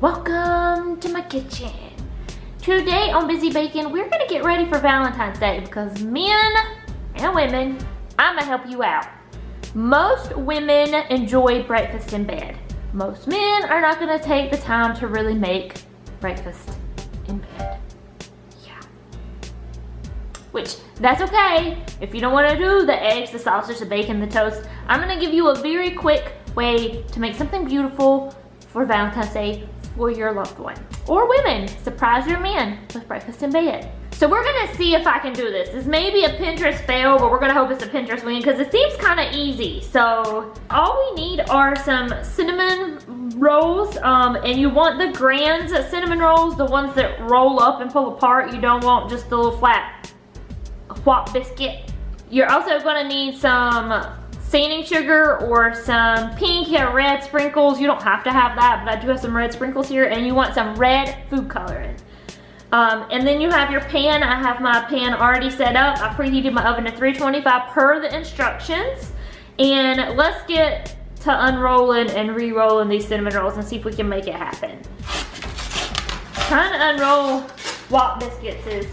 welcome to my kitchen. Today on Busy Baking, we're gonna get ready for Valentine's Day because men and women, I'm gonna help you out. Most women enjoy breakfast in bed. Most men are not gonna take the time to really make breakfast in bed. Yeah. Which, that's okay. If you don't wanna do the eggs, the sausage, the bacon, the toast, I'm gonna give you a very quick way to make something beautiful for Valentine's Day for your loved one. Or women, surprise your man with breakfast in bed. So we're gonna see if I can do this. This may be a Pinterest fail, but we're gonna hope it's a Pinterest win because it seems kind of easy. So all we need are some cinnamon rolls, and you want the grand cinnamon rolls, the ones that roll up and pull apart. You don't want just the little flat whop biscuit. You're also gonna need some sanding sugar or some pink or red sprinkles. You don't have to have that, but I do have some red sprinkles here, and you want some red food coloring. And then you have your pan. I have my pan already set up. I preheated my oven to 325 per the instructions. And let's get to unrolling and re-rolling these cinnamon rolls and see if we can make it happen. Trying to unroll whop biscuits is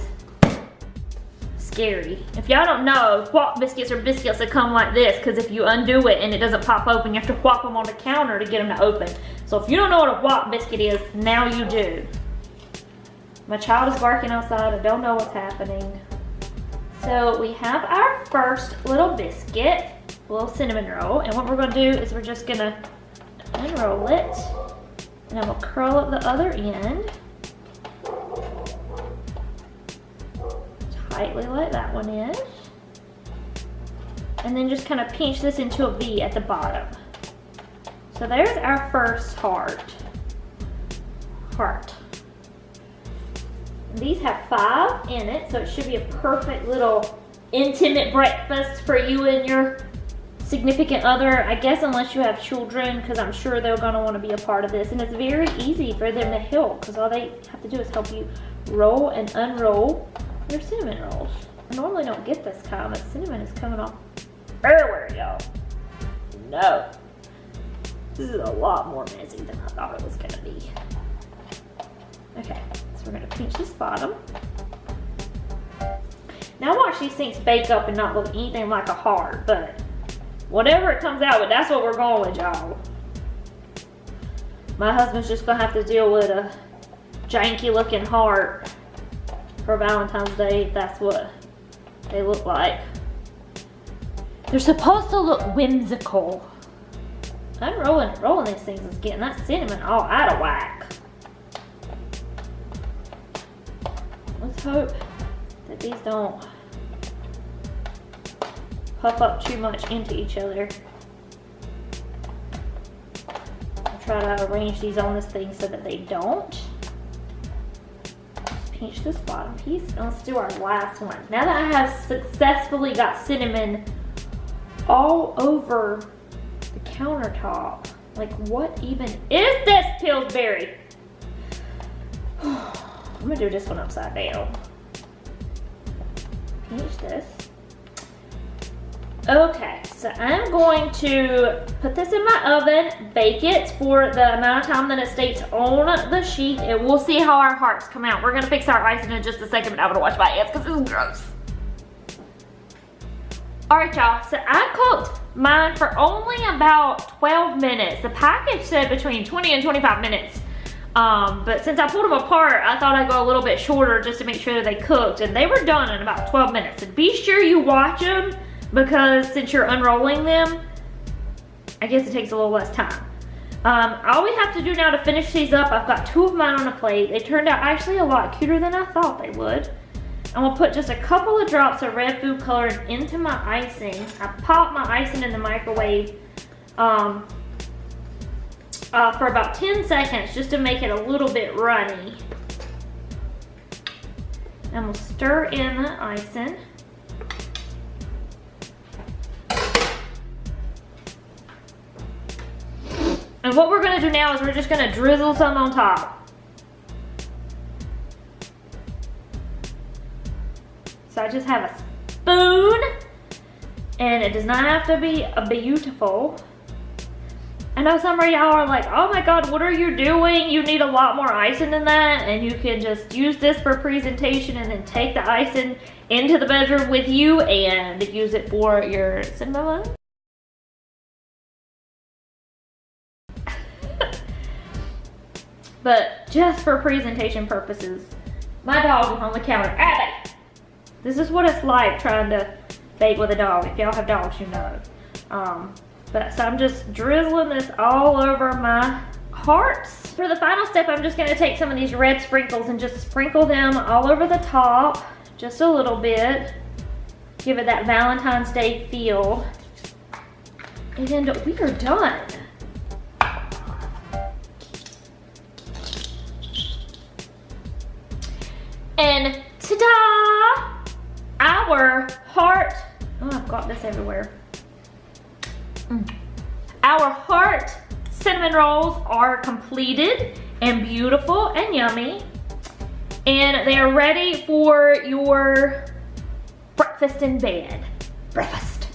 scary. If y'all don't know, whop biscuits are biscuits that come like this, because if you undo it and it doesn't pop open, you have to whop them on the counter to get them to open. So if you don't know what a whop biscuit is, now you do. My child is barking outside. I don't know what's happening. So we have our first little biscuit, a little cinnamon roll, and what we're gonna do is we're just gonna unroll it, and I'm gonna curl up the other end. Tightly like that one is. And then just kind of pinch this into a V at the bottom. So there's our first heart. These have 5 in it, so it should be a perfect little intimate breakfast for you and your significant other. I guess unless you have children, because I'm sure they're gonna want to be a part of this. And it's very easy for them to help, because all they have to do is help you roll and unroll your cinnamon rolls. I normally don't get this kind, but cinnamon is coming off everywhere, y'all. No. This is a lot more messy than I thought it was gonna be. Okay, so we're gonna pinch this bottom. Now watch these things bake up and not look anything like a heart, but whatever it comes out with, that's what we're going with, y'all. My husband's just gonna have to deal with a janky looking heart for Valentine's Day, if that's what they look like. They're supposed to look whimsical. Rolling these things is getting that cinnamon all out of whack. Let's hope that these don't puff up too much into each other. I'll try to arrange these on this thing so that they don't. Pinch this bottom piece, and let's do our last one. Now that I have successfully got cinnamon all over the countertop, like what even is this, Pillsbury? I'm gonna do this one upside down. Pinch this. Okay, so I'm going to put this in my oven, bake it for the amount of time that it states on the sheet, and we'll see how our hearts come out. We're gonna fix our icing in just a second, but I'm gonna wash my hands because this is gross. All right, y'all, so I cooked mine for only about 12 minutes. The package said between 20 and 25 minutes. But since I pulled them apart, I thought I'd go a little bit shorter just to make sure that they cooked, and they were done in about 12 minutes. And be sure you watch them, because since you're unrolling them, I guess it takes a little less time. All we have to do now to finish these up, I've got 2 of mine on a plate. They turned out actually a lot cuter than I thought they would. I'm gonna put just a couple of drops of red food coloring into my icing. I popped my icing in the microwave for about 10 seconds just to make it a little bit runny. And we'll stir in the icing. And what we're gonna do now is we're just gonna drizzle some on top. So I just have a spoon, and it does not have to be a beautiful. I know some of y'all are like, oh my God, what are you doing? You need a lot more icing than that, and you can just use this for presentation and then take the icing into the bedroom with you and use it for your cinnamon bun. But just for presentation purposes, my dog is on the counter. Abby! This is what it's like trying to bake with a dog. If y'all have dogs, you know. So I'm just drizzling this all over my hearts. For the final step, I'm just gonna take some of these red sprinkles and just sprinkle them all over the top, just a little bit. Give it that Valentine's Day feel. And then we are done. And ta-da! Our heart, oh, I've got this everywhere. Our heart cinnamon rolls are completed and beautiful and yummy. And they are ready for your breakfast in bed. Breakfast.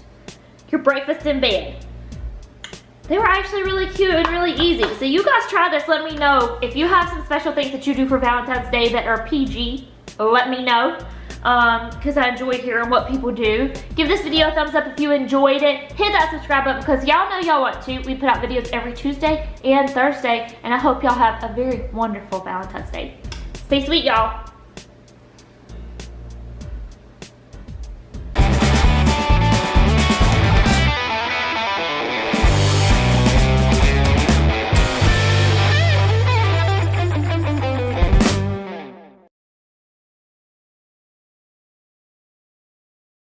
Your breakfast in bed. They were actually really cute and really easy. So you guys try this. Let me know if you have some special things that you do for Valentine's Day that are PG. Let me know. Because I enjoyed hearing what people do. Give this video a thumbs up if you enjoyed it. Hit that subscribe button because y'all know y'all want to. We put out videos every Tuesday and Thursday. And I hope y'all have a very wonderful Valentine's Day. Stay sweet, y'all.